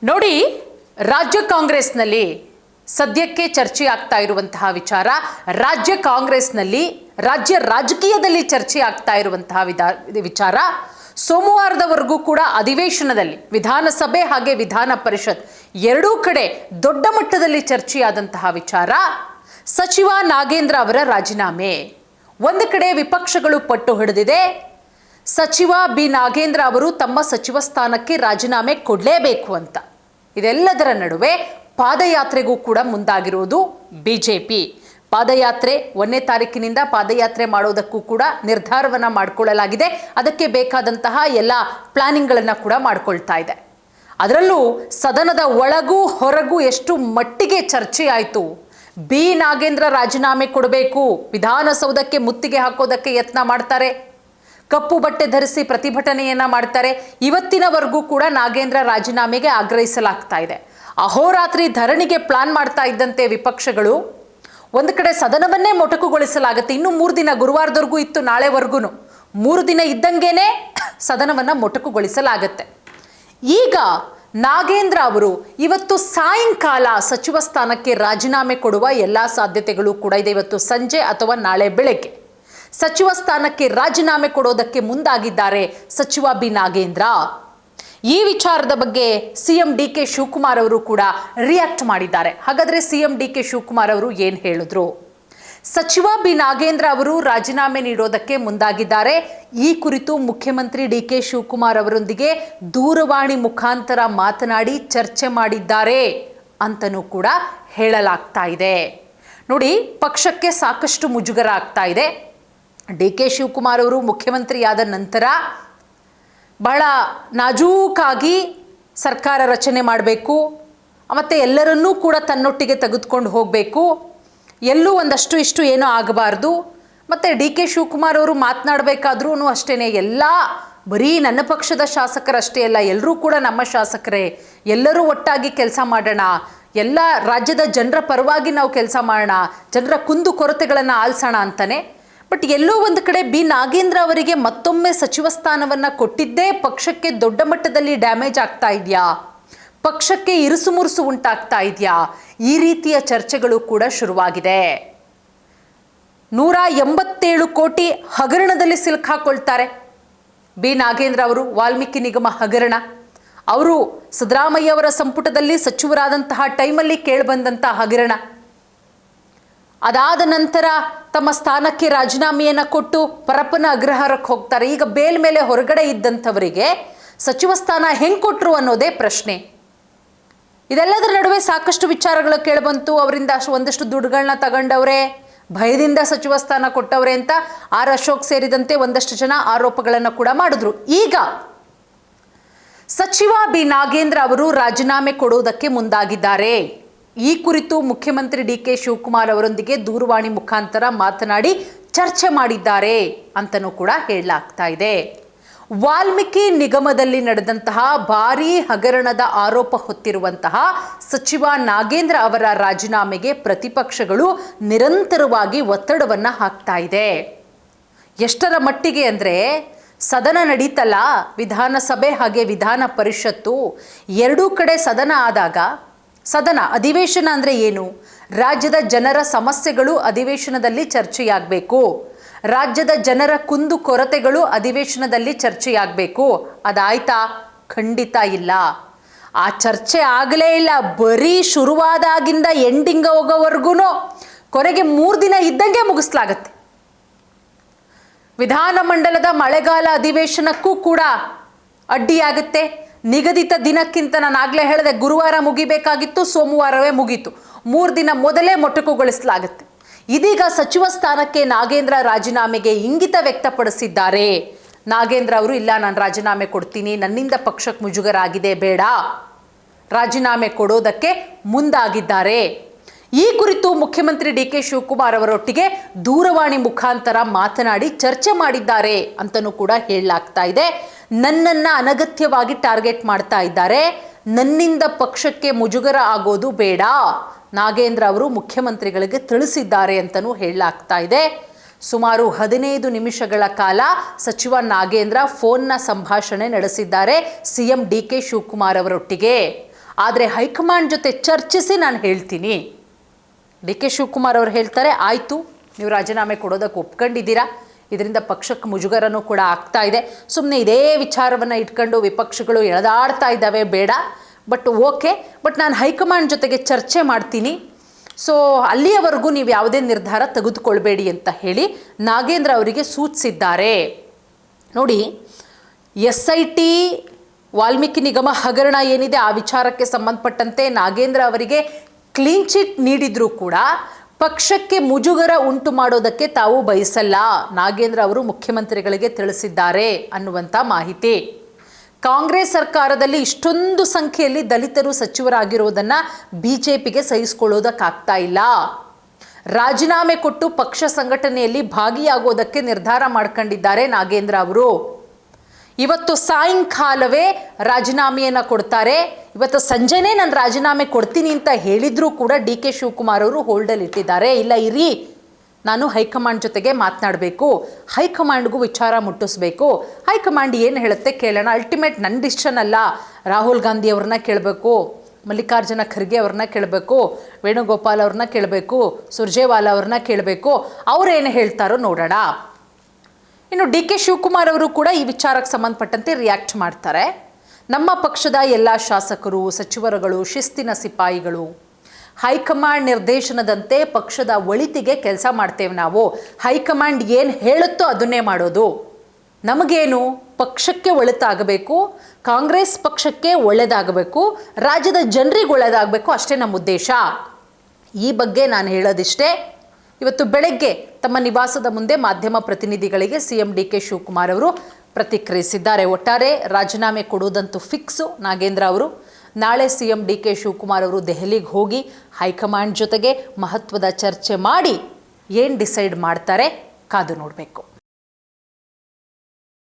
ನೋಡಿ, ರಾಜ್ಯ ಕಾಂಗ್ರೆಸ್ನಲ್ಲಿ ಸದ್ಯಕ್ಕೆ ಚರ್ಚೆ ಆಗ್ತಾ ಇರುವಂತಹ ವಿಚಾರ, ರಾಜ್ಯ ರಾಜಕೀಯದಲ್ಲಿ ಚರ್ಚೆ ಆಗ್ತಾ ಇರುವಂತಹ ವಿಚಾರ ಸೋಮವಾರದವರೆಗೂ ಕೂಡ ಅಧಿವೇಶನದಲ್ಲಿ ವಿಧಾನಸಭೆ ಹಾಗೆ ವಿಧಾನ ಪರಿಷತ್ ಎರಡೂ ಕಡೆ ದೊಡ್ಡ ಮಟ್ಟದಲ್ಲಿ ಚರ್ಚೆಯಾದಂತಹ ವಿಚಾರ ಸಚಿವ ನಾಗೇಂದ್ರ ಅವರ ರಾಜೀನಾಮೆ. ಒಂದು ಕಡೆ ವಿಪಕ್ಷಗಳು ಪಟ್ಟು ಹಿಡಿದಿದೆ, ಸಚಿವ ಬಿ ನಾಗೇಂದ್ರ ಅವರು ತಮ್ಮ ಸಚಿವ ಸ್ಥಾನಕ್ಕೆ ರಾಜೀನಾಮೆ ಕೊಡಲೇಬೇಕು ಅಂತ. ಇದೆಲ್ಲದರ ನಡುವೆ ಪಾದಯಾತ್ರೆಗೂ ಕೂಡ ಮುಂದಾಗಿರುವುದು ಬಿಜೆಪಿ. ಪಾದಯಾತ್ರೆ 1ನೇ ತಾರೀಕಿನಿಂದ ಪಾದಯಾತ್ರೆ ಮಾಡೋದಕ್ಕೂ ಕೂಡ ನಿರ್ಧಾರವನ್ನು ಮಾಡಿಕೊಳ್ಳಲಾಗಿದೆ. ಅದಕ್ಕೆ ಬೇಕಾದಂತಹ ಎಲ್ಲ ಪ್ಲಾನಿಂಗ್ಗಳನ್ನು ಕೂಡ ಮಾಡಿಕೊಳ್ತಾ ಇದೆ. ಅದರಲ್ಲೂ ಸದನದ ಒಳಗೂ ಹೊರಗೂ ಎಷ್ಟು ಮಟ್ಟಿಗೆ ಚರ್ಚೆ ಆಯಿತು. ಬಿ ನಾಗೇಂದ್ರ ರಾಜೀನಾಮೆ ಕೊಡಬೇಕು, ವಿಧಾನಸೌಧಕ್ಕೆ ಮುತ್ತಿಗೆ ಹಾಕೋದಕ್ಕೆ ಯತ್ನ ಮಾಡ್ತಾರೆ, ಕಪ್ಪು ಬಟ್ಟೆ ಧರಿಸಿ ಪ್ರತಿಭಟನೆಯನ್ನ ಮಾಡ್ತಾರೆ. ಇವತ್ತಿನವರೆಗೂ ಕೂಡ ನಾಗೇಂದ್ರ ರಾಜೀನಾಮೆಗೆ ಆಗ್ರಹಿಸಲಾಗ್ತಾ ಇದೆ. ಅಹೋರಾತ್ರಿ ಧರಣಿಗೆ ಪ್ಲಾನ್ ಮಾಡ್ತಾ ಇದ್ದಂತೆ ವಿಪಕ್ಷಗಳು ಒಂದು ಕಡೆ ಸದನವನ್ನೇ ಮೊಟಕುಗೊಳಿಸಲಾಗುತ್ತೆ. ಇನ್ನು 3 ದಿನ, ಗುರುವಾರದವರೆಗೂ ಇತ್ತು, ನಾಳೆವರೆಗೂ 3 ದಿನ ಇದ್ದಂಗೆನೆ ಸದನವನ್ನ ಮೊಟಕುಗೊಳಿಸಲಾಗುತ್ತೆ. ಈಗ ನಾಗೇಂದ್ರ ಅವರು ಇವತ್ತು ಸಾಯಂಕಾಲ ಸಚಿವ ಸ್ಥಾನಕ್ಕೆ ರಾಜೀನಾಮೆ ಕೊಡುವ ಎಲ್ಲ ಸಾಧ್ಯತೆಗಳು ಕೂಡ ಇದೆ. ಇವತ್ತು ಸಂಜೆ ಅಥವಾ ನಾಳೆ ಬೆಳಗ್ಗೆ ಸಚಿವ ಸ್ಥಾನಕ್ಕೆ ರಾಜೀನಾಮೆ ಕೊಡೋದಕ್ಕೆ ಮುಂದಾಗಿದ್ದಾರೆ ಸಚಿವ ಬಿ ನಾಗೇಂದ್ರ. ಈ ವಿಚಾರದ ಬಗ್ಗೆ ಸಿಎಂ ಡಿ ಕೆ ಶಿವಕುಮಾರ್ ಅವರು ಕೂಡ ರಿಯಾಕ್ಟ್ ಮಾಡಿದ್ದಾರೆ. ಹಾಗಾದ್ರೆ ಸಿಎಂ ಡಿ ಕೆ ಶಿವಕುಮಾರ್ ಅವರು ಏನು ಹೇಳಿದ್ರು? ಸಚಿವ ಬಿ ನಾಗೇಂದ್ರ ಅವರು ರಾಜೀನಾಮೆ ನೀಡೋದಕ್ಕೆ ಮುಂದಾಗಿದ್ದಾರೆ. ಈ ಕುರಿತು ಮುಖ್ಯಮಂತ್ರಿ ಡಿ ಕೆ ಶಿವಕುಮಾರ್ ಅವರೊಂದಿಗೆ ದೂರವಾಣಿ ಮುಖಾಂತರ ಮಾತನಾಡಿ ಚರ್ಚೆ ಮಾಡಿದ್ದಾರೆ ಅಂತನೂ ಕೂಡ ಹೇಳಲಾಗ್ತಾ ಇದೆ. ನೋಡಿ, ಪಕ್ಷಕ್ಕೆ ಸಾಕಷ್ಟು ಮುಜುಗರ ಆಗ್ತಾ ಇದೆ. ಡಿ ಕೆ ಶಿವಕುಮಾರ್ ಅವರು ಮುಖ್ಯಮಂತ್ರಿಯಾದ ನಂತರ ಬಹಳ ನಾಜೂಕಾಗಿ ಸರ್ಕಾರ ರಚನೆ ಮಾಡಬೇಕು, ಮತ್ತು ಎಲ್ಲರನ್ನೂ ಕೂಡ ತನ್ನೊಟ್ಟಿಗೆ ತೆಗೆದುಕೊಂಡು ಹೋಗಬೇಕು, ಎಲ್ಲೂ ಒಂದಷ್ಟು ಇಷ್ಟು ಏನೂ ಆಗಬಾರ್ದು. ಮತ್ತು ಡಿ ಕೆ ಶಿವಕುಮಾರ್ ಅವರು ಮಾತನಾಡಬೇಕಾದ್ರೂ ಅಷ್ಟೇ, ಎಲ್ಲ ಬರೀ ನನ್ನ ಪಕ್ಷದ ಶಾಸಕರಷ್ಟೇ ಅಲ್ಲ, ಎಲ್ಲರೂ ಕೂಡ ನಮ್ಮ ಶಾಸಕರೇ, ಎಲ್ಲರೂ ಒಟ್ಟಾಗಿ ಕೆಲಸ ಮಾಡೋಣ, ಎಲ್ಲ ರಾಜ್ಯದ ಜನರ ಪರವಾಗಿ ನಾವು ಕೆಲಸ ಮಾಡೋಣ, ಜನರ ಕುಂದು ಕೊರತೆಗಳನ್ನು ಆಲಿಸೋಣ ಅಂತಾನೆ. ಬಟ್ ಎಲ್ಲೋ ಒಂದು ಕಡೆ ಬಿ ನಾಗೇಂದ್ರ ಅವರಿಗೆ ಮತ್ತೊಮ್ಮೆ ಸಚಿವ ಸ್ಥಾನವನ್ನು ಕೊಟ್ಟಿದ್ದೇ ಪಕ್ಷಕ್ಕೆ ದೊಡ್ಡ ಮಟ್ಟದಲ್ಲಿ ಡ್ಯಾಮೇಜ್ ಆಗ್ತಾ ಇದೆಯಾ, ಪಕ್ಷಕ್ಕೆ ಇರುಸುಮುರುಸು ಉಂಟಾಗ್ತಾ ಇದೆಯಾ, ಈ ರೀತಿಯ ಚರ್ಚೆಗಳು ಕೂಡ ಶುರುವಾಗಿದೆ. 187 ಕೋಟಿ ಹಗರಣದಲ್ಲಿ ಸಿಲುಕಾಕೊಳ್ತಾರೆ ಬಿ ನಾಗೇಂದ್ರ ಅವರು. ವಾಲ್ಮೀಕಿ ನಿಗಮ ಹಗರಣ, ಅವರು ಸಿದ್ದರಾಮಯ್ಯ ಅವರ ಸಂಪುಟದಲ್ಲಿ ಸಚಿವರಾದಂತಹ ಟೈಮಲ್ಲಿ ಕೇಳಿಬಂದಂತಹ ಹಗರಣ, ಅದಾದ ನಂತರ ತಮ್ಮ ಸ್ಥಾನಕ್ಕೆ ರಾಜೀನಾಮೆಯನ್ನು ಕೊಟ್ಟು ಪರಪ್ಪನ ಅಗ್ರಹಾರಕ್ಕೆ ಹೋಗ್ತಾರೆ. ಈಗ ಬೇಲ್ ಮೇಲೆ ಹೊರಗಡೆ ಇದ್ದಂಥವರಿಗೆ ಸಚಿವ ಸ್ಥಾನ ಹೆಂಗೆ ಕೊಟ್ಟರು ಅನ್ನೋದೇ ಪ್ರಶ್ನೆ. ಇದೆಲ್ಲದರ ನಡುವೆ ಸಾಕಷ್ಟು ವಿಚಾರಗಳು ಕೇಳಿಬಂತು. ಅವರಿಂದ ಒಂದಷ್ಟು ದುಡ್ಡುಗಳನ್ನ ತಗೊಂಡವ್ರೆ, ಭಯದಿಂದ ಸಚಿವ ಸ್ಥಾನ ಕೊಟ್ಟವ್ರೆ ಅಂತ ಆರ್ ಅಶೋಕ್ ಸೇರಿದಂತೆ ಒಂದಷ್ಟು ಜನ ಆರೋಪಗಳನ್ನು ಕೂಡ ಮಾಡಿದ್ರು. ಈಗ ಸಚಿವ ಬಿ ನಾಗೇಂದ್ರ ಅವರು ರಾಜೀನಾಮೆ ಕೊಡುವುದಕ್ಕೆ ಮುಂದಾಗಿದ್ದಾರೆ. ಈ ಕುರಿತು ಮುಖ್ಯಮಂತ್ರಿ ಡಿ ಕೆ ಶಿವಕುಮಾರ್ ಅವರೊಂದಿಗೆ ದೂರವಾಣಿ ಮುಖಾಂತರ ಮಾತನಾಡಿ ಚರ್ಚೆ ಮಾಡಿದ್ದಾರೆ ಅಂತನೂ ಕೂಡ ಹೇಳಲಾಗ್ತಾ ಇದೆ. ವಾಲ್ಮೀಕಿ ನಿಗಮದಲ್ಲಿ ನಡೆದಂತಹ ಭಾರೀ ಹಗರಣದ ಆರೋಪ ಹೊತ್ತಿರುವಂತಹ ಸಚಿವ ನಾಗೇಂದ್ರ ಅವರ ರಾಜೀನಾಮೆಗೆ ಪ್ರತಿಪಕ್ಷಗಳು ನಿರಂತರವಾಗಿ ಒತ್ತಡವನ್ನು ಹಾಕ್ತಾ ಇದೆ. ಎಷ್ಟರ ಮಟ್ಟಿಗೆ ಅಂದರೆ, ಸದನ ನಡೀತಲ್ಲ, ವಿಧಾನಸಭೆ ಹಾಗೆ ವಿಧಾನ ಪರಿಷತ್ತು ಎರಡೂ ಕಡೆ ಸದನ ಆದಾಗ, ಸದನ ಅಧಿವೇಶನ ಅಂದರೆ ಏನು? ರಾಜ್ಯದ ಜನರ ಸಮಸ್ಯೆಗಳು ಅಧಿವೇಶನದಲ್ಲಿ ಚರ್ಚೆಯಾಗಬೇಕು, ರಾಜ್ಯದ ಜನರ ಕುಂದು ಕೊರತೆಗಳು ಅಧಿವೇಶನದಲ್ಲಿ ಚರ್ಚೆಯಾಗಬೇಕು. ಅದಾಯ್ತಾ? ಖಂಡಿತ ಇಲ್ಲ. ಆ ಚರ್ಚೆ ಆಗಲೇ ಇಲ್ಲ. ಬರೀ ಶುರುವಾದಾಗಿಂದ ಎಂಡಿಂಗ್ ಹೋಗೋವರೆಗೂ ಕೊನೆಗೆ 3 ದಿನ ಇದ್ದಂಗೆ ಮುಗಿಸ್ಲಾಗತ್ತೆ. ವಿಧಾನಮಂಡಲದ ಮಳೆಗಾಲ ಅಧಿವೇಶನಕ್ಕೂ ಕೂಡ ಅಡ್ಡಿಯಾಗುತ್ತೆ. ನಿಗದಿತ ದಿನಕ್ಕಿಂತ ನಾನು ಆಗಲೇ ಹೇಳಿದೆ, ಗುರುವಾರ ಮುಗಿಬೇಕಾಗಿತ್ತು, ಸೋಮವಾರವೇ ಮುಗೀತು. 3 ದಿನ ಮೊದಲೇ ಮೊಟಕುಗೊಳಿಸಲಾಗುತ್ತೆ. ಇದೀಗ ಸಚಿವ ಸ್ಥಾನಕ್ಕೆ ನಾಗೇಂದ್ರ ರಾಜೀನಾಮೆಗೆ ಇಂಗಿತ ವ್ಯಕ್ತಪಡಿಸಿದ್ದಾರೆ. ನಾಗೇಂದ್ರ ಅವರು, ಇಲ್ಲ, ನಾನು ರಾಜೀನಾಮೆ ಕೊಡ್ತೀನಿ, ನನ್ನಿಂದ ಪಕ್ಷಕ್ಕೆ ಮುಜುಗರ ಆಗಿದೆ, ಬೇಡ, ರಾಜೀನಾಮೆ ಕೊಡೋದಕ್ಕೆ ಮುಂದಾಗಿದ್ದಾರೆ. ಈ ಕುರಿತು ಮುಖ್ಯಮಂತ್ರಿ ಡಿ ಕೆ ಶಿವಕುಮಾರ್ ಅವರೊಟ್ಟಿಗೆ ದೂರವಾಣಿ ಮುಖಾಂತರ ಮಾತನಾಡಿ ಚರ್ಚೆ ಮಾಡಿದ್ದಾರೆ ಅಂತಲೂ ಕೂಡ ಹೇಳಲಾಗ್ತಾ ಇದೆ. ನನ್ನನ್ನು ಅನಗತ್ಯವಾಗಿ ಟಾರ್ಗೆಟ್ ಮಾಡ್ತಾ ಇದ್ದಾರೆ, ನನ್ನಿಂದ ಪಕ್ಷಕ್ಕೆ ಮುಜುಗರ ಆಗೋದು ಬೇಡ, ನಾಗೇಂದ್ರ ಅವರು ಮುಖ್ಯಮಂತ್ರಿಗಳಿಗೆ ತಿಳಿಸಿದ್ದಾರೆ ಅಂತಲೂ ಹೇಳಲಾಗ್ತಾ ಇದೆ. ಸುಮಾರು 15 ನಿಮಿಷಗಳ ಕಾಲ ಸಚಿವ ನಾಗೇಂದ್ರ ಫೋನ್ನ ಸಂಭಾಷಣೆ ನಡೆಸಿದ್ದಾರೆ ಸಿಎಂ ಡಿ ಕೆ ಶಿವಕುಮಾರ್ ಅವರೊಟ್ಟಿಗೆ. ಆದರೆ ಹೈಕಮಾಂಡ್ ಜೊತೆ ಚರ್ಚಿಸಿ ನಾನು ಹೇಳ್ತೀನಿ. ಡಿ ಕೆ ಶಿವಕುಮಾರ್ ಅವರು ಹೇಳ್ತಾರೆ, ಆಯಿತು ನೀವು ರಾಜೀನಾಮೆ ಕೊಡೋದಕ್ಕೆ ಒಪ್ಕೊಂಡಿದ್ದೀರಾ, ಇದರಿಂದ ಪಕ್ಷಕ್ಕೆ ಮುಜುಗರನೂ ಕೂಡ ಆಗ್ತಾ ಇದೆ, ಸುಮ್ಮನೆ ಇದೇ ವಿಚಾರವನ್ನು ಇಟ್ಕೊಂಡು ವಿಪಕ್ಷಗಳು ಎಳೆದಾಡ್ತಾ ಇದ್ದಾವೆ, ಬೇಡ, ಬಟ್ ಓಕೆ, ಬಟ್ ನಾನು ಹೈಕಮಾಂಡ್ ಜೊತೆಗೆ ಚರ್ಚೆ ಮಾಡ್ತೀನಿ, ಸೊ ಅಲ್ಲಿಯವರೆಗೂ ನೀವು ಯಾವುದೇ ನಿರ್ಧಾರ ತೆಗೆದುಕೊಳ್ಬೇಡಿ ಅಂತ ಹೇಳಿ ನಾಗೇಂದ್ರ ಅವರಿಗೆ ಸೂಚಿಸಿದ್ದಾರೆ. ನೋಡಿ, SIT ವಾಲ್ಮೀಕಿ ನಿಗಮ ಹಗರಣ ಏನಿದೆ ಆ ವಿಚಾರಕ್ಕೆ ಸಂಬಂಧಪಟ್ಟಂತೆ ನಾಗೇಂದ್ರ ಅವರಿಗೆ ಕ್ಲೀನ್ ಚಿಟ್ ನೀಡಿದರೂ ಕೂಡ ಪಕ್ಷಕ್ಕೆ ಮುಜುಗರ ಉಂಟು ಮಾಡೋದಕ್ಕೆ ತಾವು ಬಯಸಲ್ಲ, ನಾಗೇಂದ್ರ ಅವರು ಮುಖ್ಯಮಂತ್ರಿಗಳಿಗೆ ತಿಳಿಸಿದ್ದಾರೆ ಅನ್ನುವಂಥ ಮಾಹಿತಿ. ಕಾಂಗ್ರೆಸ್ ಸರ್ಕಾರದಲ್ಲಿ ಇಷ್ಟೊಂದು ಸಂಖ್ಯೆಯಲ್ಲಿ ದಲಿತರು ಸಚಿವರಾಗಿರುವುದನ್ನು BJPಗೆ ಸಹಿಸಿಕೊಳ್ಳೋದಕ್ಕಾಗ್ತಾ ಇಲ್ಲ. ರಾಜೀನಾಮೆ ಕೊಟ್ಟು ಪಕ್ಷ ಸಂಘಟನೆಯಲ್ಲಿ ಭಾಗಿಯಾಗೋದಕ್ಕೆ ನಿರ್ಧಾರ ಮಾಡ್ಕೊಂಡಿದ್ದಾರೆ ನಾಗೇಂದ್ರ ಅವರು. ಇವತ್ತು ಸಾಯಂಕಾಲವೇ ರಾಜೀನಾಮೆಯನ್ನು ಕೊಡ್ತಾರೆ. ಇವತ್ತು ಸಂಜೆನೇ ನಾನು ರಾಜೀನಾಮೆ ಕೊಡ್ತೀನಿ ಅಂತ ಹೇಳಿದರೂ ಕೂಡ DK ಶಿವಕುಮಾರ್ ಅವರು ಹೋಲ್ಡಲ್ಲಿ ಇಟ್ಟಿದ್ದಾರೆ. ಇಲ್ಲ ಇರಿ, ನಾನು ಹೈಕಮಾಂಡ್ ಜೊತೆಗೆ ಮಾತನಾಡಬೇಕು, ಹೈಕಮಾಂಡ್ಗೂ ವಿಚಾರ ಮುಟ್ಟಿಸ್ಬೇಕು, ಹೈಕಮಾಂಡ್ ಏನು ಹೇಳುತ್ತೆ ಕೇಳೋಣ, ಅಲ್ಟಿಮೇಟ್ ನನ್ನ ಡಿಸಿಷನ್ ಅಲ್ಲ, ರಾಹುಲ್ ಗಾಂಧಿ ಅವ್ರನ್ನ ಕೇಳಬೇಕು, ಮಲ್ಲಿಕಾರ್ಜುನ ಖರ್ಗೆ ಅವ್ರನ್ನ ಕೇಳಬೇಕು, ವೇಣುಗೋಪಾಲ್ ಅವ್ರನ್ನ ಕೇಳಬೇಕು, ಸುರ್ಜೇವಾಲಾ ಅವ್ರನ್ನ ಕೇಳಬೇಕು, ಅವರೇನು ಹೇಳ್ತಾರೋ ನೋಡೋಣ. ಇನ್ನು DK ಶಿವಕುಮಾರ್ ಅವರು ಕೂಡ ಈ ವಿಚಾರಕ್ಕೆ ಸಂಬಂಧಪಟ್ಟಂತೆ ರಿಯಾಕ್ಟ್ ಮಾಡ್ತಾರೆ. ನಮ್ಮ ಪಕ್ಷದ ಎಲ್ಲ ಶಾಸಕರು, ಸಚಿವರುಗಳು ಶಿಸ್ತಿನ ಸಿಪಾಯಿಗಳು, ಹೈಕಮಾಂಡ್ ನಿರ್ದೇಶನದಂತೆ ಪಕ್ಷದ ಒಳಿತಿಗೆ ಕೆಲಸ ಮಾಡ್ತೇವೆ ನಾವು, ಹೈಕಮಾಂಡ್ ಏನು ಹೇಳುತ್ತೋ ಅದನ್ನೇ ಮಾಡೋದು, ನಮಗೇನು ಪಕ್ಷಕ್ಕೆ ಒಳಿತಾಗಬೇಕು, ಕಾಂಗ್ರೆಸ್ ಪಕ್ಷಕ್ಕೆ ಒಳ್ಳೆಯದಾಗಬೇಕು, ರಾಜ್ಯದ ಜನರಿಗೆ ಒಳ್ಳೆಯದಾಗಬೇಕು, ಅಷ್ಟೇ ನಮ್ಮ ಉದ್ದೇಶ. ಈ ಬಗ್ಗೆ ನಾನು ಹೇಳೋದಿಷ್ಟೇ. ಇವತ್ತು ಬೆಳಗ್ಗೆ ತಮ್ಮ ನಿವಾಸದ ಮುಂದೆ ಮಾಧ್ಯಮ ಪ್ರತಿನಿಧಿಗಳಿಗೆ CM DK ಶಿವಕುಮಾರ್ ಅವರು ಪ್ರತಿಕ್ರಿಯಿಸಿದ್ದಾರೆ. ಒಟ್ಟಾರೆ ರಾಜೀನಾಮೆ ಕೊಡುವುದಂತೂ ಫಿಕ್ಸು ನಾಗೇಂದ್ರ ಅವರು. ನಾಳೆ CM DK ಶಿವಕುಮಾರ್ ಅವರು ದೆಹಲಿಗೆ ಹೋಗಿ ಹೈಕಮಾಂಡ್ ಜೊತೆಗೆ ಮಹತ್ವದ ಚರ್ಚೆ ಮಾಡಿ ಏನು ಡಿಸೈಡ್ ಮಾಡ್ತಾರೆ ಕಾದು ನೋಡಬೇಕು.